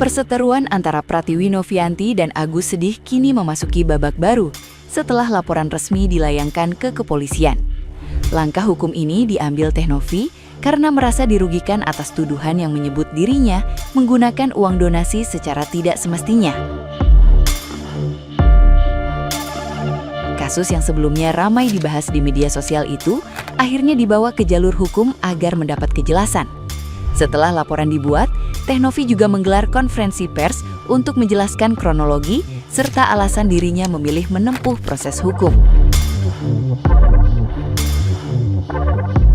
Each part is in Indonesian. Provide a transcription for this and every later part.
Perseteruan antara Pratiwi Novianti dan Agus Sedih kini memasuki babak baru setelah laporan resmi dilayangkan ke kepolisian. Langkah hukum ini diambil Teh Novi karena merasa dirugikan atas tuduhan yang menyebut dirinya menggunakan uang donasi secara tidak semestinya. Kasus yang sebelumnya ramai dibahas di media sosial itu akhirnya dibawa ke jalur hukum agar mendapat kejelasan. Setelah laporan dibuat, Teh Novi juga menggelar konferensi pers untuk menjelaskan kronologi serta alasan dirinya memilih menempuh proses hukum.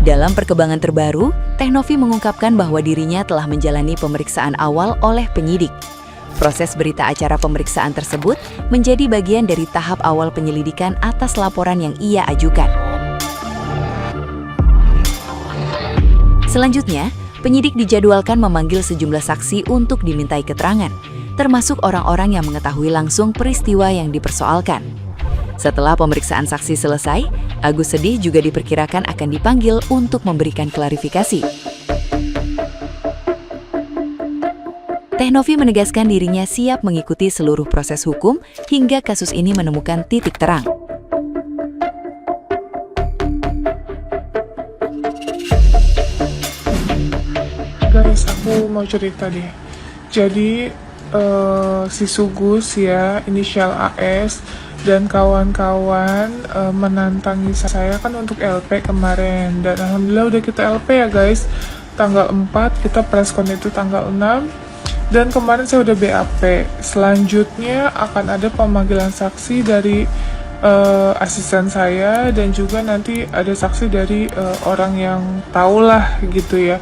Dalam perkembangan terbaru, Teh Novi mengungkapkan bahwa dirinya telah menjalani pemeriksaan awal oleh penyidik. Proses berita acara pemeriksaan tersebut menjadi bagian dari tahap awal penyelidikan atas laporan yang ia ajukan. Selanjutnya, penyidik dijadwalkan memanggil sejumlah saksi untuk dimintai keterangan, termasuk orang-orang yang mengetahui langsung peristiwa yang dipersoalkan. Setelah pemeriksaan saksi selesai, Agus Sedih juga diperkirakan akan dipanggil untuk memberikan klarifikasi. Teh Novi menegaskan dirinya siap mengikuti seluruh proses hukum hingga kasus ini menemukan titik terang. Guys, aku mau cerita deh. Jadi si Sugus ya, inisial AS dan kawan-kawan menantangi saya kan untuk LP kemarin. Dan alhamdulillah udah kita LP ya guys. Tanggal 4, kita preskon itu tanggal 6. Dan kemarin saya udah BAP. Selanjutnya akan ada pemanggilan saksi dari asisten saya dan juga nanti ada saksi dari orang yang tahulah gitu ya.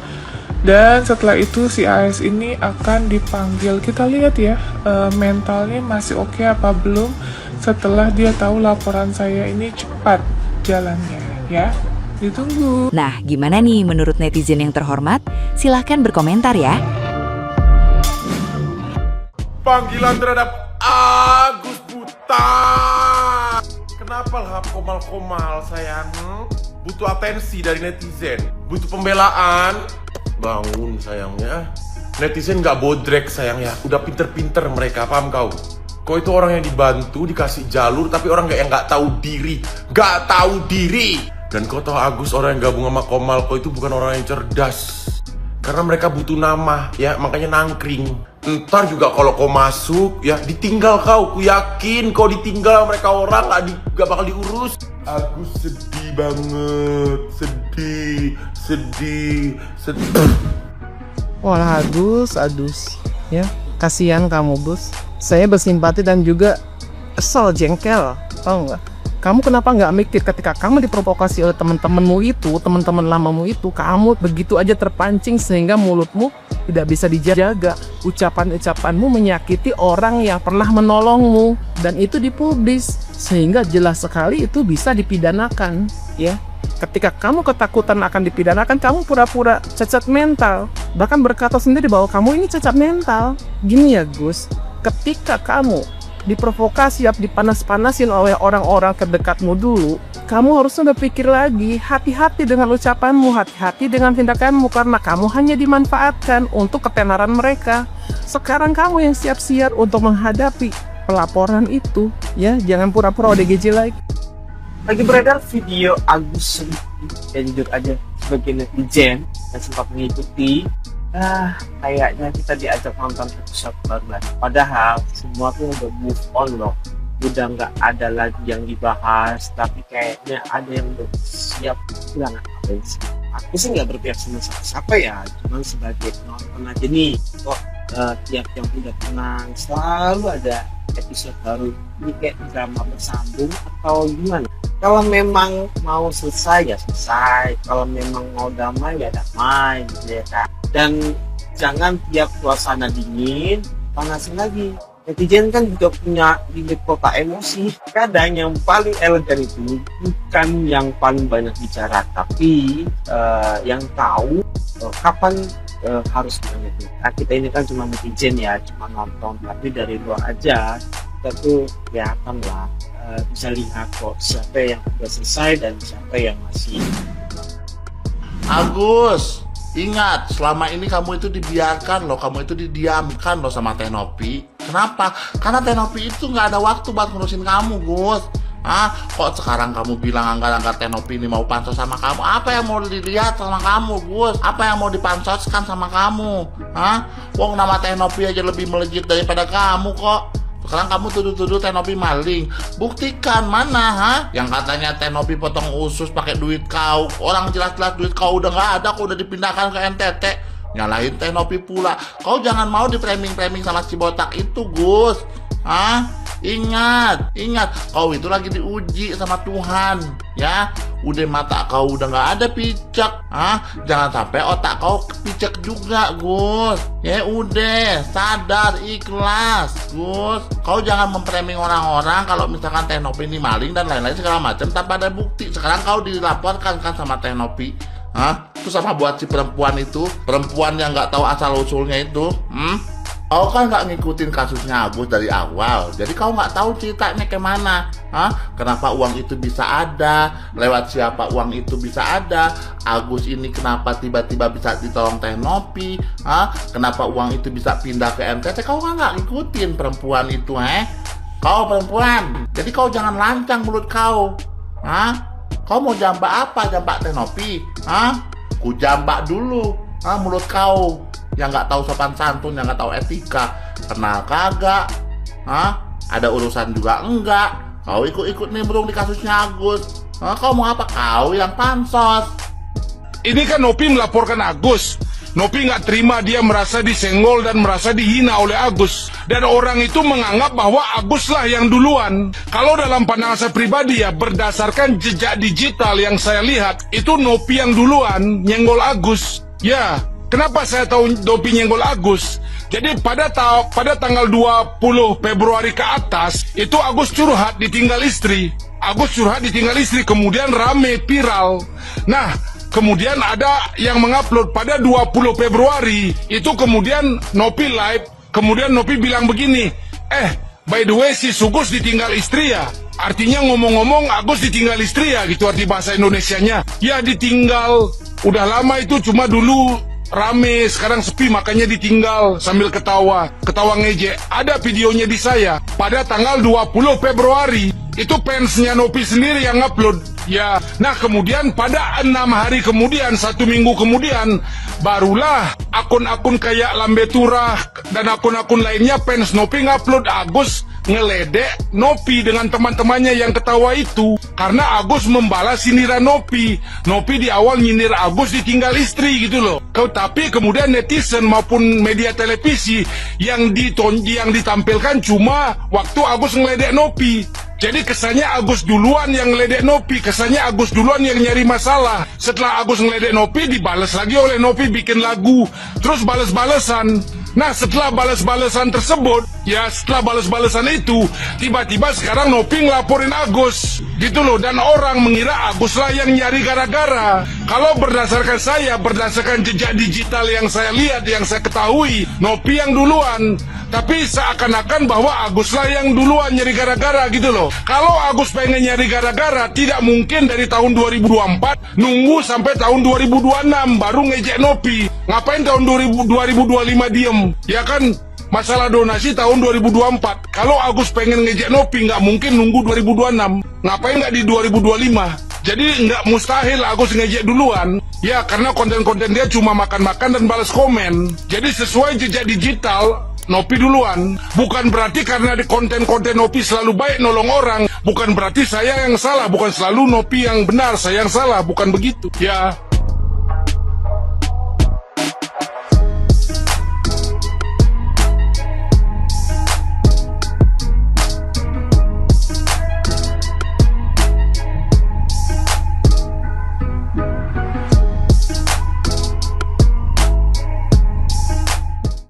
Dan setelah itu si AS ini akan dipanggil. Kita lihat ya mentalnya masih oke apa belum setelah dia tahu laporan saya ini cepat jalannya ya. Ditunggu. Nah, gimana nih menurut netizen yang terhormat? Silahkan berkomentar ya. Panggilan terhadap Agus Buta. Kenapa lah komal-komal sayang? Butuh atensi dari netizen, butuh pembelaan. Bangun sayangnya. Netizen gak bodrek sayangnya. Udah pinter-pinter mereka, paham kau? Kau itu orang yang dibantu, dikasih jalur, tapi orang yang gak tahu diri. Gak tahu diri. Dan kau tahu Agus orang yang gabung sama Komal, kau itu bukan orang yang cerdas. Karena mereka butuh nama, ya makanya nangkring. Ntar juga kalau kau masuk, ya ditinggal kau. Ku yakin kau ditinggal mereka orang gak bakal diurus. Agus sedih banget, sedih. Wah Agus, ya kasihan kamu Gus. Saya bersimpati dan juga kesel, jengkel, tahu nggak? Kamu kenapa nggak mikir ketika kamu diprovokasi oleh teman-temanmu itu, teman-teman lamamu itu, kamu begitu aja terpancing sehingga mulutmu tidak bisa dijaga. Ucapan-ucapanmu menyakiti orang yang pernah menolongmu dan itu dipublis sehingga jelas sekali itu bisa dipidanakan, ya. Ketika kamu ketakutan akan dipidanakan, kamu pura-pura cacat mental, bahkan berkata sendiri bahwa kamu ini cacat mental. Gini ya Gus, ketika kamu diprovokasi, dipanas-panasin oleh orang-orang terdekatmu dulu, kamu harusnya berpikir lagi, hati-hati dengan ucapanmu, hati-hati dengan tindakanmu, karena kamu hanya dimanfaatkan untuk ketenaran mereka. Sekarang kamu yang siap-siap untuk menghadapi pelaporan itu, ya, jangan pura-pura ODGJ lagi. Lagi beredar video Agus Sedih, ya jujur aja sebagai netizen yang sempat mengikuti, kayaknya kita diajak nonton episode baru lagi. Padahal semua tuh udah move on loh, udah nggak ada lagi yang dibahas, tapi kayaknya ada yang udah siap bilang apa sih. Aku sih nggak berpihak sama siapa ya, cuman sebagai penonton aja nih. Kok tiap yang udah tenang selalu ada episode baru, ini kayak drama bersambung atau gimana? Kalau memang mau selesai ya selesai, kalau memang mau damai ya damai gitu ya kan. Dan jangan tiap suasana dingin panasin lagi. Netizen kan juga punya limit kota emosi. Kadang yang paling elegan itu bukan yang paling banyak bicara, tapi yang tahu kapan harus begitu. Nah, kita ini kan cuma netizen ya, cuma nonton, tapi dari luar aja kita tuh kelihatan lah, bisa lihat kok siapa yang sudah selesai dan siapa yang masih. Agus, Ingat, selama ini kamu itu dibiarkan loh, kamu itu didiamkan loh sama Teh Nopi. Kenapa? Karena Teh Nopi itu nggak ada waktu buat ngurusin kamu, Gus. Kok sekarang kamu bilang anggar-anggar Teh Nopi ini mau pansos sama kamu? Apa yang mau dilihat sama kamu, Gus? Apa yang mau dipansoskan sama kamu? Wong nama Teh Nopi aja lebih melejit daripada kamu kok. Sekarang kamu tuduh-tuduh Teh Nopi maling. Buktikan mana, Yang katanya Teh Nopi potong usus pakai duit kau. Orang jelas-jelas duit kau udah nggak ada, kau udah dipindahkan ke NTT. Nyalahin Teh Nopi pula. Kau jangan mau di-framing-framing sama si botak itu, Gus. Ingat, kau itu lagi diuji sama Tuhan, ya. Udah mata kau udah nggak ada picek, jangan sampai otak kau picek juga, Gus. Ya udah, sadar, ikhlas, Gus. Kau jangan memframing orang-orang kalau misalkan Teh Nopi ini maling dan lain-lain segala macam tanpa ada bukti. Sekarang kau dilaporkan kan sama Teh Nopi, Terus sama buat si perempuan yang nggak tahu asal usulnya itu, Kau kan nggak ngikutin kasusnya Agus dari awal, jadi kau nggak tahu ceritanya kemana. Kenapa uang itu bisa ada, lewat siapa uang itu bisa ada, Agus ini kenapa tiba-tiba bisa ditolong Teh Nopi, kenapa uang itu bisa pindah ke NTT, kau kan nggak ngikutin perempuan itu, Kau perempuan, jadi kau jangan lancang mulut kau. Kau mau jambak apa, jambak Teh Nopi? Ku jambak dulu, mulut kau. Yang nggak tahu sopan santun, yang nggak tahu etika, kenal kagak, ada urusan juga enggak, kau ikut-ikut nimbrung di kasusnya Agus, kau mau apa, kau yang pansos. Ini kan Nopi melaporkan Agus. Nopi nggak terima, dia merasa disenggol dan merasa dihina oleh Agus. Dan orang itu menganggap bahwa Agus lah yang duluan. Kalau dalam pandangan saya pribadi ya, berdasarkan jejak digital yang saya lihat, itu Nopi yang duluan nyenggol Agus. Ya, kenapa saya tahu Nopi nyenggol Agus? Jadi pada tanggal 20 Februari ke atas, itu Agus curhat ditinggal istri. Kemudian rame viral. Nah, kemudian ada yang mengupload pada 20 Februari, itu kemudian Nopi live, kemudian Nopi bilang begini, by the way si Sugus ditinggal istri ya? Artinya ngomong-ngomong Agus ditinggal istri ya, gitu arti bahasa Indonesianya. Ya ditinggal, udah lama itu, cuma dulu rame, sekarang sepi makanya ditinggal, sambil ketawa ngejek. Ada videonya di saya pada tanggal 20 Februari. Itu fansnya Nopi sendiri yang upload. Ya, nah kemudian pada 6 hari kemudian, 1 minggu kemudian, barulah akun-akun kayak Lambe Turah dan akun-akun lainnya fans Nopi ngupload Agus ngeledek Nopi dengan teman-temannya yang ketawa itu. Karena Agus membalas sindiran Nopi. Nopi di awal nyindir Agus ditinggal istri gitu loh. Tapi kemudian netizen maupun media televisi yang ditampilkan cuma waktu Agus ngeledek Nopi. Jadi kesannya Agus duluan yang ngeledek Nopi, kesannya Agus duluan yang nyari masalah. Setelah Agus ngeledek Nopi, dibalas lagi oleh Nopi bikin lagu, terus balas-balesan. Nah setelah balas-balesan tersebut, setelah balas-balesan itu, tiba-tiba sekarang Nopi ngelaporin Agus, gitu loh. Dan orang mengira Agus lah yang nyari gara-gara. Kalau berdasarkan jejak digital yang saya lihat, yang saya ketahui, Nopi yang duluan. Tapi seakan-akan bahwa Agus lah yang duluan nyari gara-gara gitu loh. Kalau Agus pengen nyari gara-gara, tidak mungkin dari tahun 2024 nunggu sampai tahun 2026 baru ngejek Nopi. Ngapain tahun 2025 diem? Ya kan, masalah donasi tahun 2024. Kalau Agus pengen ngejek Nopi, nggak mungkin nunggu 2026. Ngapain nggak di 2025? Jadi nggak mustahil Agus ngejek duluan. Ya karena konten-konten dia cuma makan-makan dan balas komen. Jadi sesuai jejak digital, Nopi duluan. Bukan berarti karena di konten-konten Nopi selalu baik nolong orang, bukan berarti saya yang salah, bukan selalu Nopi yang benar, saya yang salah, bukan begitu. Ya,